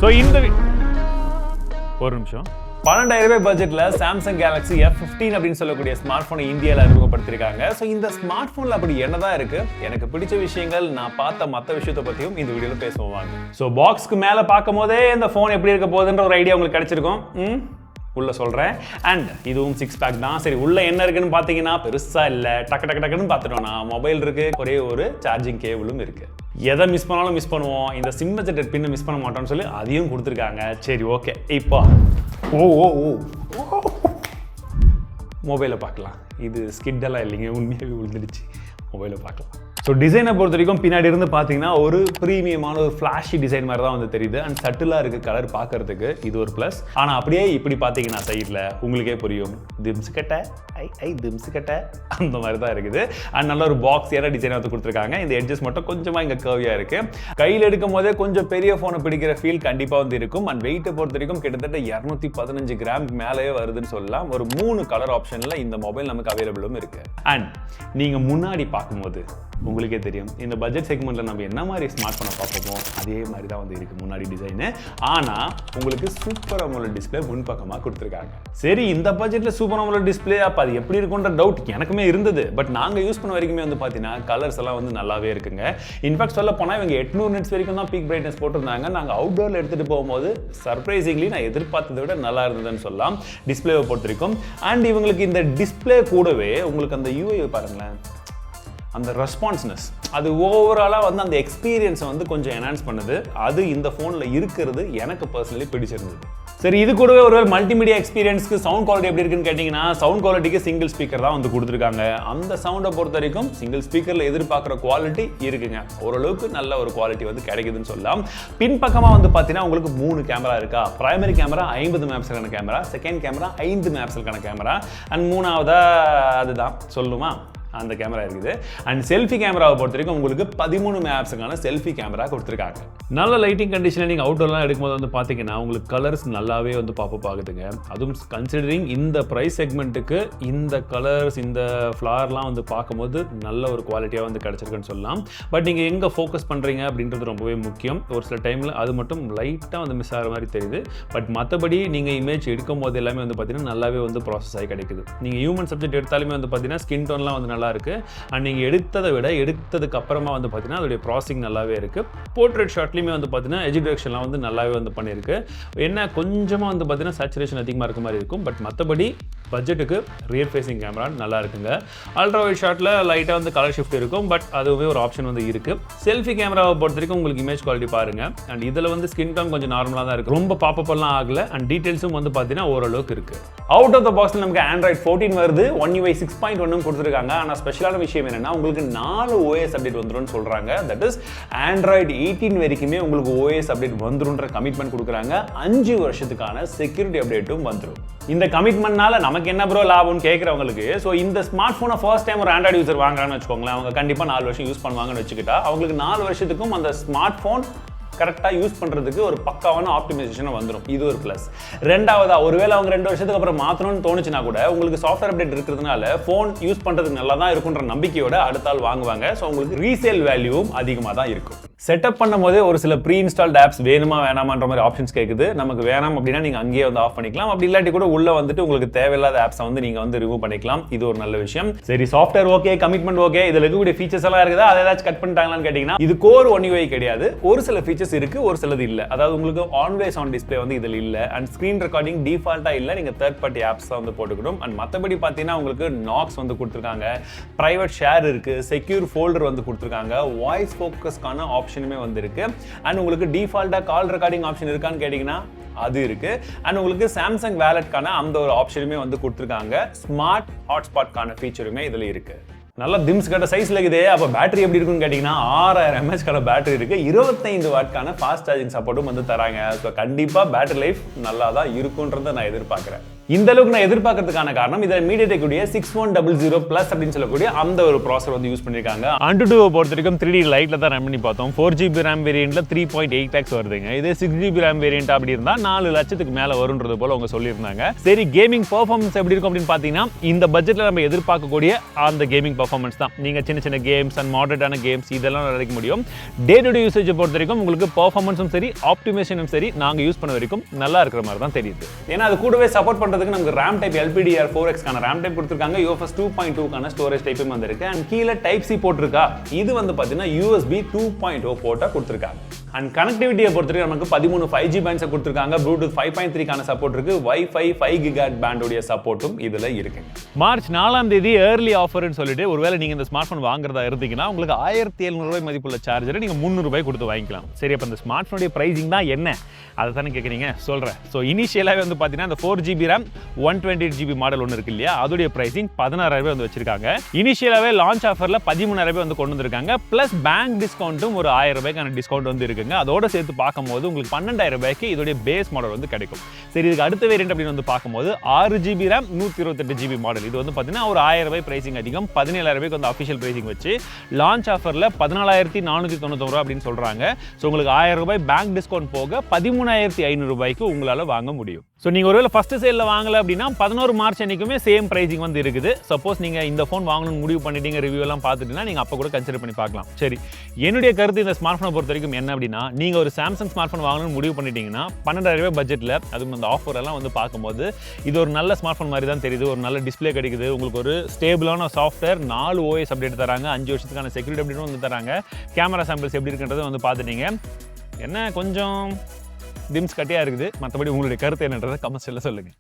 So இந்த ஒரு நிமிஷம் 12,000 பட்ஜெட்ல Samsung Galaxy F15 அப்படின்னு சொல்லக்கூடிய ஸ்மார்ட் போனை இந்தியாவில் அறிமுகப்படுத்திருக்காங்க. ஸோ இந்த ஸ்மார்ட் போன்ல அப்படி என்னதான் இருக்கு, எனக்கு பிடிச்ச விஷயங்கள், நான் பார்த்த மற்ற விஷயத்தை பத்தியும் இந்த வீடியோல பேசுவாங்க. ஸோ பாக்ஸ்க்கு மேல பார்க்கும் போதே இந்த போன் எப்படி இருக்க போகுதுன்ற ஒரு ஐடியா உங்களுக்கு கிடைச்சிருக்கும். உள்ள சொல்றேன். அண்ட் இதுவும் 6 பேக் தான். சரி, உள்ள என்ன இருக்குன்னு பாத்தீங்கன்னா பெருசா இல்ல, டக்கு டக்கு டக்குன்னு பார்த்துட்டோம்னா மொபைல் இருக்கு, ஒரே ஒரு சார்ஜிங் கேபிளும் இருக்கு. எதை மிஸ் பண்ணாலும் மிஸ் பண்ணுவோம், இந்த சிம் ஜெட் பின் மிஸ் பண்ண மாட்டோம்னு சொல்லி அதையும் கொடுத்துருக்காங்க. சரி, ஓகே, இப்போ மொபைலை பார்க்கலாம். இது ஸ்கிட்டெல்லாம் இல்லைங்க, உண்மையாகவே விழுந்துடுச்சு. மொபைலை பார்க்கலாம். ஸோ டிசைனை பொறுத்த வரைக்கும் பின்னாடி இருந்து பார்த்தீங்கன்னா ஒரு ப்ரீமியமான ஒரு ஃப்ளாஷி டிசைன் மாதிரி தான் வந்து தெரியுது. அண்ட் சட்டிலாக இருக்குது கலர் பார்க்கறதுக்கு, இது ஒரு ப்ளஸ். ஆனால் அப்படியே இப்படி பார்த்தீங்கன்னா சைடில் உங்களுக்கே புரியும், திம்ஸுக்கட்டை திம்ஸுக்கட்டை அந்த மாதிரி தான் இருக்குது. அண்ட் நல்ல ஒரு பாக்ஸ் ஏற டிசைனை வந்து கொடுத்துருக்காங்க. இந்த எட்ஜஸ் மட்டும் கொஞ்சமாக இங்கே கர்வியாக இருக்குது. கையில் எடுக்கும் போதே கொஞ்சம் பெரிய ஃபோனை பிடிக்கிற ஃபீல் கண்டிப்பாக வந்து இருக்கும். அண்ட் வெயிட்டை பொறுத்த வரைக்கும் கிட்டத்தட்ட 215 கிராம் மேலேயே வருதுன்னு சொல்லலாம். ஒரு 3 கலர் ஆப்ஷனில் இந்த மொபைல் நமக்கு அவைலபிளும் இருக்குது. அண்ட் நீங்கள் முன்னாடி பார்க்கும்போது உங்களுக்கே தெரியும், இந்த பட்ஜெட் செக்மெண்ட்ல நம்ம என்ன மாதிரி ஸ்மார்ட் போனை பார்ப்போமோ அதே மாதிரி தான் வந்து இருக்கு முன்னாடி டிசைனு. ஆனால் உங்களுக்கு சூப்பர் அமோலட் டிஸ்பிளே முன்பக்கமாக கொடுத்துருக்காங்க. சரி, இந்த பட்ஜெட்ல சூப்பர் அமோலட் டிஸ்பிளே அப்போ அது எப்படி இருக்குன்ற டவுட் எனக்குமே இருந்தது. பட் நாங்கள் யூஸ் பண்ண வரைக்குமே வந்து பார்த்தீங்கன்னா கலர்ஸ் எல்லாம் வந்து நல்லாவே இருக்குங்க. இன்ஃபேக்ட் சொல்ல போனால் இவங்க 800 nits வரைக்கும் தான் பீக் பிரைட்னஸ் போட்டிருந்தாங்க. நாங்கள் அவுட்டோரில் எடுத்துகிட்டு போகும்போது சர்ப்ரைசிங்லி நான் எதிர்பார்த்ததை விட நல்லா இருந்ததுன்னு சொல்லலாம் டிஸ்பிளேவை பொறுத்த வரைக்கும். அண்ட் இவங்களுக்கு இந்த டிஸ்பிளே கூடவே உங்களுக்கு அந்த யூஐ பாருங்களேன், அந்த ரெஸ்பான்ஸ்னஸ், அது ஓவராலாக வந்து அந்த எக்ஸ்பீரியன்ஸை வந்து கொஞ்சம் என்ஹான்ஸ் பண்ணுது. அது இந்த ஃபோனில் இருக்கிறது எனக்கு பர்சனலி பிடிச்சிருந்தது. சரி, இது கூடவே ஒருவேளை மல்டிமீடியா எக்ஸ்பீரியன்ஸ்க்கு சவுண்ட் குவாலிட்டி எப்படி இருக்குன்னு கேட்டிங்கன்னா, சவுண்ட் குவாலிட்டிக்கு சிங்கிள் ஸ்பீக்கர் தான் வந்து கொடுத்துருக்காங்க. அந்த சவுண்டை பொறுத்த வரைக்கும் சிங்கிள் ஸ்பீக்கரில் எதிர்பார்க்குற குவாலிட்டி இருக்குங்க. ஓரளவுக்கு நல்ல ஒரு குவாலிட்டி வந்து கிடைக்குதுன்னு சொல்லலாம். பின்பக்கமாக வந்து பார்த்தீங்கன்னா உங்களுக்கு 3 கேமரா இருக்கா. பிரைமரி கேமரா 50 மெகாபிக்சலுக்கான கேமரா, செகண்ட் கேமரா 5 மெகாபிக்சலுக்கான கேமரா, அண்ட் மூணாவதா அதுதான் சொல்லுமா அந்த கேமரா இருக்குது. அண்ட் செல்ஃபி கேமராவை பொறுத்த வரைக்கும் உங்களுக்கு 13 மெகாபிக்சலுக்கான செல்ஃபி கேமரா கொடுத்துருக்காங்க. நல்ல லைட்டிங் கண்டிஷனில் நீங்கள் அவுட்டோர்லாம் எடுக்கும்போது வந்து பார்த்தீங்கன்னா உங்களுக்கு கலர்ஸ் நல்லாவே வந்து பாப்பப் ஆகுதுங்க. அதுவும் கன்சிடரிங் இந்த ப்ரைஸ் செக்மெண்ட்டுக்கு இந்த கலர்ஸ், இந்த ஃப்ளார்லாம் வந்து பார்க்கும்போது நல்ல ஒரு குவாலிட்டியாக வந்து கிடச்சிருக்குன்னு சொல்லலாம். பட் நீங்கள் எங்கே ஃபோக்கஸ் பண்ணுறீங்க அப்படின்றது ரொம்பவே முக்கியம். ஒரு சில டைமில் அது மட்டும் லைட்டாக வந்து மிஸ் ஆகிற மாதிரி தெரியுது. பட் மற்றபடி நீங்கள் இமேஜ் எடுக்கும் போது எல்லாமே வந்து பார்த்தீங்கன்னா நல்லாவே வந்து ப்ராசஸ் ஆகி கிடைக்குது. நீங்கள் ஹியூமன் சப்ஜெக்ட் எடுத்தாலுமே வந்து பார்த்தீங்கன்னா ஸ்கின் டோன்லாம் வந்து நல்லா இருக்கு. அண்ட் நீங்கள் எடுத்ததை விட எடுத்ததுக்கு அப்புறமா வந்து பார்த்தீங்கன்னா அதோடைய ப்ராசஸிங் நல்லாவே இருக்கு. போர்ட்ரேட் ஷாட்லையுமே வந்து பார்த்தீங்கன்னா எட்ஜ் டிரெக்ஷன்லாம் வந்து நல்லாவே வந்து பண்ணியிருக்கு. என்ன கொஞ்சமாக வந்து பார்த்தீங்கன்னா சேச்சுரேஷன் அதிகமாக இருக்க மாதிரி இருக்கும். பட் மற்றபடி பட்ஜெட்டுக்கு ரியர் ஃபேசிங் கேமரா நல்லா இருக்குங்க. அல்ட்ராவைட் ஷாட்டில் லைட்டாக வந்து கலர் ஷிஃப்ட் இருக்கும். பட் அதுவே ஒரு ஆப்ஷன் வந்து இருக்குது. செல்ஃபி கேமராவை பொறுத்த வரைக்கும் உங்களுக்கு இமேஜ் குவாலிட்டி பாருங்கள். அண்ட் இதில் வந்து ஸ்கின் டோன் கொஞ்சம் நார்மலாக தான் இருக்குது. ரொம்ப பாப்பப்பெல்லாம் ஆகலை. அண்ட் டீட்டெயில்ஸும் வந்து பார்த்தீங்கன்னா ஓரளவுக்கு இருக்குது. அவுட் ஆஃப் த பாக்ஸில் நமக்கு Android 14 வருது. One UI 6.1 கொடுத்துருக்காங்க. ஆனால் ஸ்பெஷலான விஷயம் என்னன்னா உங்களுக்கு 4 OS அப்டேட் வந்துரும்னு சொல்கிறாங்க. தட் இஸ் Android 18 வரைக்குமே உங்களுக்கு OS அப்டேட் வந்துருன்ற கமிட்மெண்ட் கொடுக்குறாங்க. 5 வருஷத்துக்கான செக்யூரிட்டி அப்டேட்டும் வந்துடும். இந்த கமிட்மெண்ட்னால நமக்கு என்ன ப்ரோ லாபம்னு கேட்குறவங்களுக்கு, ஸோ இந்த ஸ்மார்ட் ஃபோனை ஃபர்ஸ்ட் டைம் ஒரு ஆண்ட்ராய்டு யூசர் வாங்குறாங்கன்னு வச்சுக்கோங்களேன், அவங்க கண்டிப்பாக 4 வருஷம் யூஸ் பண்ணுவாங்கன்னு வச்சுக்கிட்டா அவங்களுக்கு 4 வருஷத்துக்கும் அந்த ஸ்மார்ட் ஃபோன் கரெக்டாக யூஸ் பண்ணுறதுக்கு ஒரு பக்காவான ஆப்டிமைசேஷன் வந்துடும். இது ஒரு ப்ளஸ். ரெண்டாவதா, ஒருவேளை அவங்க 2 வருஷத்துக்கு அப்புறம் மாற்றணும்னு தோணுச்சுன்னா கூட உங்களுக்கு சாஃப்ட்வேர் அப்டேட் இருக்கிறதுனால ஃபோன் யூஸ் பண்ணுறதுக்கு நல்லா தான் இருக்குன்ற நம்பிக்கையோட அடுத்த ஆள் வாங்குவாங்க. ஸோ உங்களுக்கு ரீசேல் வேல்யூவும் அதிகமாக தான் இருக்கும். செட்டப் பண்ணும் போதே ஒரு சில ப்ரீ இன்ஸ்டால்ட் ஆப்ஸ் வேணுமா வேணாமான்ற மாதிரி ஆப்ஷன்ஸ் கேட்குது. நமக்கு வேணாம் அப்படின்னா நீங்கள் அங்கேயே வந்து ஆஃப் பண்ணிக்கலாம். அப்படி இல்லாட்டி கூட உள்ள வந்துட்டு உங்களுக்கு தேவையில்லாத ஆப்ஸை வந்து நீங்கள் வந்து ரிமூவ் பண்ணிக்கலாம். இது ஒரு நல்ல விஷயம். சரி, சாஃப்ட்வேர் ஓகே, கமிட்மெண்ட் ஓகே, இதில் இருக்கக்கூடிய ஃபீச்சர்ஸ் எல்லாம் இருக்குதா, அதை ஏதாச்சும் கட் பண்ணிட்டாங்களான்னு கேட்டிங்கன்னா இது கோர் One UI கிடையாது. ஒரு சில ஃபீச்சர்ஸ் இருக்கு, ஒரு சிலது இல்ல. அதாவது உங்களுக்கு ஆல்வேஸ் ஆன் டிஸ்ப்ளே வந்து இதில் இல்ல. அண்ட் ஸ்கிரீன் ரெக்கார்டிங் டிஃபால்ட்டா இல்ல, நீங்க தேர்ட் பார்ட்டி ஆப்ஸ் தான் வந்து போட்டுக்கணும். அண்ட் மற்றபடி பார்த்தீங்கன்னா உங்களுக்கு நாக்ஸ் வந்து கொடுத்துருக்காங்க, பிரைவேட் ஷேர் இருக்கு, செக்யூர் ஃபோல்டர் வந்து கொடுத்துருக்காங்க, வாய்ஸ் ஃபோக்கஸ்க்கான ஆப்ஷனுமே வந்து இருக்கு. அண்ட் உங்களுக்கு டிஃபால்ட்டா கால் ரெக்கார்டிங் ஆப்ஷன் இருக்கான்னு கேட்டீங்கன்னா அது இருக்கு. அண்ட் உங்களுக்கு சாம்சங் வேலட்கான அந்த ஒரு ஆப்ஷனுமே வந்து கொடுத்துருக்காங்க. ஸ்மார்ட் ஹாட்ஸ்பாட்கான ஃபீச்சருமே இதில் இருக்கு. நல்லா திம்ஸ் கட்ட சைஸ்ல இருக்குது. அப்போ பேட்டரி எப்படி இருக்குன்னு கேட்டிங்கன்னா 6000 mAh பேட்டரி இருக்கு. 25 வாட்கான ஃபாஸ்ட் சார்ஜிங் சப்போர்ட்டும் வந்து தராங்க. ஸோ கண்டிப்பாக பேட்டரி லைஃப் நல்லா தான் இருக்குன்றதை நான் எதிர்பார்க்குறேன். இந்த அளவுக்கு நான் எதிர்பார்க்கறதுக்கான காரணம் இதில் MediaTek உடைய 6100 Plus அப்படின்னு சொல்லக்கூடிய அந்த ஒரு ப்ராசஸர் வந்து யூஸ் பண்ணியிருக்காங்க. AnTuTu பொறுத்த வரைக்கும் 3D லைட்ல தான் ரன் பண்ணி பார்த்தோம். 4GB RAM வேரியண்ட்ல 3.8 lakhs வருதுங்க. இதே 6GB RAM வேரியண்ட் அப்படி இருந்தால் 4 லட்சத்துக்கு மேலே வரும்ன்றது போல அவங்க சொல்லியிருந்தாங்க. சரி, கேமிங் பர்ஃபார்மன்ஸ் எப்படி இருக்கும் அப்படின்னு பார்த்தீங்கன்னா இந்த பட்ஜெட்டில் நம்ம எதிர்பார்க்கக்கூடிய அந்த கேமிங் பர்ஃபார்மன்ஸ் தான். நீங்கள் சின்ன சின்ன கேம்ஸ் அண்ட் மாடரேட்டான கேம்ஸ் இதெல்லாம் விளையாட முடியும். டே டு டே யூசேஜ் பொறுத்த வரைக்கும் உங்களுக்கு பர்ஃபார்மன்ஸும் சரி ஆப்டிமேஷனும் சரி நாங்கள் யூஸ் பண்ண வரைக்கும் நல்லா இருக்கிற மாதிரி தான் தெரியுது. ஏன்னா அது கூடவே சப்போர்ட் பண்ணுறதுக்கு நமக்கு RAM டைப் LPDDR4X கான RAM டைப் கொடுத்துருக்காங்க. UFS 2.2 கான ஸ்டோரேஜ் டைப்பும் வந்திருக்கு. அண்ட் கீழே டைப் C போட்டிருக்கா. இது வந்து பார்த்தீங்கன்னா USB 2.0 போர்ட்டா கொடுத்துருக்காங்க. அண்ட் கனெக்டிவிட்டியை பொறுத்தவரைக்கும் நமக்கு 13 5G பேண்ட்ஸை கொடுத்துருக்காங்க. ப்ளூடூத் 5.3 கான சப்போர்ட் இருக்கு. Wi-Fi 5 GHz பேண்டோடைய சப்போர்ட்டும் இதுல இருக்குங்க. மார்ச் 4ஆம் தேதி ஏர்லி ஆஃபர்னு சொல்லிட்டு ஒருவேளை நீங்க இந்த ஸ்மார்ட் போன் வாங்குறதா இருந்தீங்கன்னா உங்களுக்கு 1700 ரூபாய் மதிப்புள்ள சார்ஜரை நீங்க 300 ரூபாய் கொடுத்து வாங்கிக்கலாம். சரி, அப்ப இந்த ஸ்மார்ட் போனுடைய பிரைசிங் தான் என்ன அதை தானே கேட்குறீங்க, சொல்றேன். ஸோ இனிஷியலாகவே வந்து பார்த்தீங்கன்னா இந்த 4GB RAM 128GB மாடல் ஒன்று இருக்கு இல்லையா, அதோடைய பிரைசிங் 16,000 ரூபாய் வந்து வச்சிருக்காங்க. இனிஷியலாகவே லான்ச் ஆஃபரில் 13,000 ரூபாய் வந்து கொண்டு வந்திருக்காங்க. பிளஸ் பேங்க் டிஸ்கவுண்ட்டும் ஒரு 1000 ரூபாய்க்கான டிஸ்கவுண்ட் வந்து இருக்குங்க. அதோட சேர்த்து பார்க்கும்போது உங்களுக்கு 12,000 ரூபாய்க்கு இதோடைய பேஸ் மாடல் வந்து கிடைக்கும். சரி, இதுக்கு அடுத்த வேரியன்ட் அப்படின்னு வந்து பார்க்கும்போது 6GB RAM 128GB மாடல். இது வந்து பார்த்தீங்கன்னா ஒரு 1000 ரூபாய் பிரைசிங் அதிகம். 17,000 ரூபாய்க்கு வந்து அஃபிஷியல் பிரைசிங் வச்சு லான்ச் ஆஃபரில் 14,499 ரூபாய் அப்படின்னு சொல்றாங்க. ஸோ உங்களுக்கு 1000 ரூபாய் பேங்க் டிஸ்கவுண்ட் போக 13,500 ரூபாய்க்கு உங்களால் வாங்க முடியும். ஸோ நீங்கள் ஒருவேளை ஃபர்ஸ்ட் சேலில் வாங்கலை அப்படின்னா 11 மார்ச் அன்றைக்குமே சேம் ப்ரைஸிங் வந்து இருக்குது. சப்போஸ் நீங்கள் இந்த ஃபோன் வாங்கணும்னு முடிவு பண்ணிட்டீங்க, ரிவ்யூ எல்லாம் பார்த்துட்டீங்கன்னா நீங்கள் அப்போ கூட கன்சிடர் பண்ணி பார்க்கலாம். சரி, என்னுடைய கருத்து இந்த ஸ்மார்ட் ஃபோனை பொறுத்த வரைக்கும் என்ன அப்படின்னா, நீங்கள் ஒரு சாம்சங் ஸ்மார்ட் ஃபோன் வாங்கணும்னு முடிவு பண்ணிட்டீங்கன்னா 12,000 ரூபாய் பட்ஜெட்டில் அதுவும் அந்த ஆஃபர் எல்லாம் வந்து பார்க்கும்போது இது ஒரு நல்ல ஸ்மார்ட் ஃபோன் மாதிரி தான் தெரியுது. ஒரு நல்ல டிஸ்பிளே கிடைக்குது, உங்களுக்கு ஒரு ஸ்டேபிளான சாஃப்ட்வேர், 4 OS அப்டேட் தராங்க, 5 வருஷத்துக்கான செக்யூரிட்டி அப்டேட்டும் வந்து தராங்க. கேமரா சாம்பிள்ஸ் எப்படி இருக்குன்றதை வந்து பார்த்துட்டீங்க. என்ன கொஞ்சம் டிம்ஸ் கட்டியாக இருக்குது. மற்றபடி உங்களுடைய கருத்து என்னன்றதை கமெண்ட்ஸில் சொல்லுங்கள்.